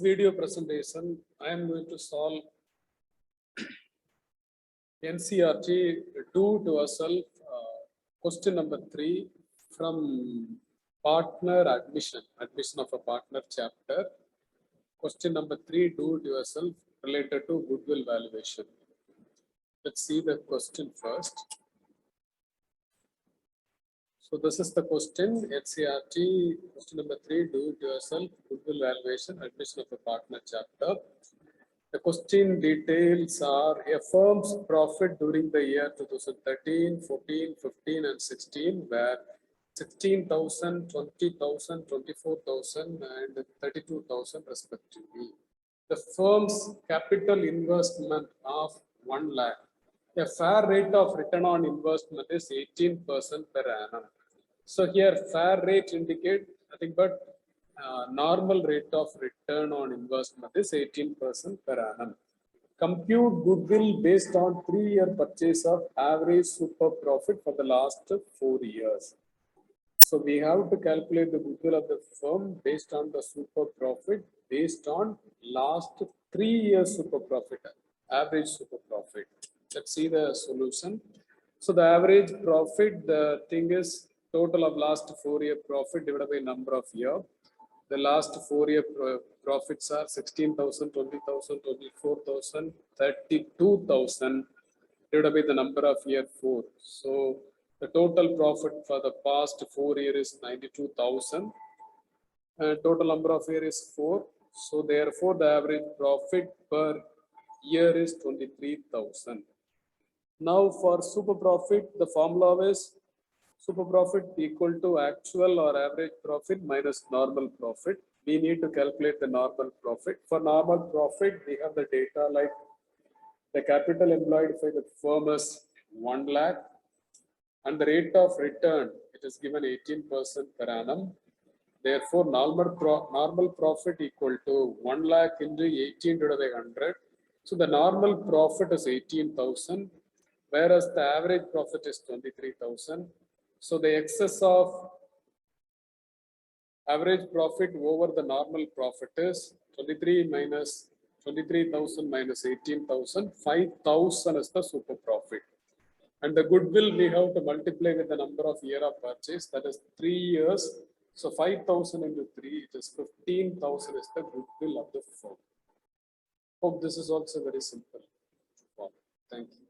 video presentation, I am going to solve NCERT Do to Yourself question number 3 from partner admission of a partner chapter. Question number 3, do to yourself, related to goodwill valuation. Let's see the question first. So this is the question, NCERT question number 3, do to yourself, goodwill valuation, admission of a partner chapter. The question details are a firm's profit during the year 2013, 14, 15 and 16 were 16,000, 20,000, 24,000 and 32,000 respectively. The firm's capital investment of 1 lakh. A fair rate of return on investment is 18% per annum. So here fair rate indicate nothing but normal rate of return on investment is 18% per annum. Compute goodwill based on 3-year purchase of average super profit for the last 4 years. So we have to calculate the goodwill of the firm based on the super profit based on last 3 years super profit, average super profit. Let's see the solution. So the average profit, the thing is total of last 4-year profit divided by number of year. The last 4-year profits are 16,000, 20,000, 24,000, 32,000 divided by the number of year 4. So the total profit for the past 4 years is 92,000. Total number of year is 4. So therefore the average profit per year is 23,000. Now for super profit, the formula is super profit equal to actual or average profit minus normal profit. We need to calculate the normal profit. For normal profit, we have the data like the capital employed by the firm is 1 lakh and the rate of return, it is given 18% per annum. Therefore, normal profit equal to 1 lakh into 18 divided by 100. So the normal profit is 18,000, whereas the average profit is 23,000. So the excess of average profit over the normal profit is 23,000 minus 18,000, 5,000 is the super profit. And the goodwill we have to multiply with the number of year of purchase, that is 3 years. So 5,000 into 3, it is 15,000 is the goodwill of the firm. Hope this is also very simple. Thank you.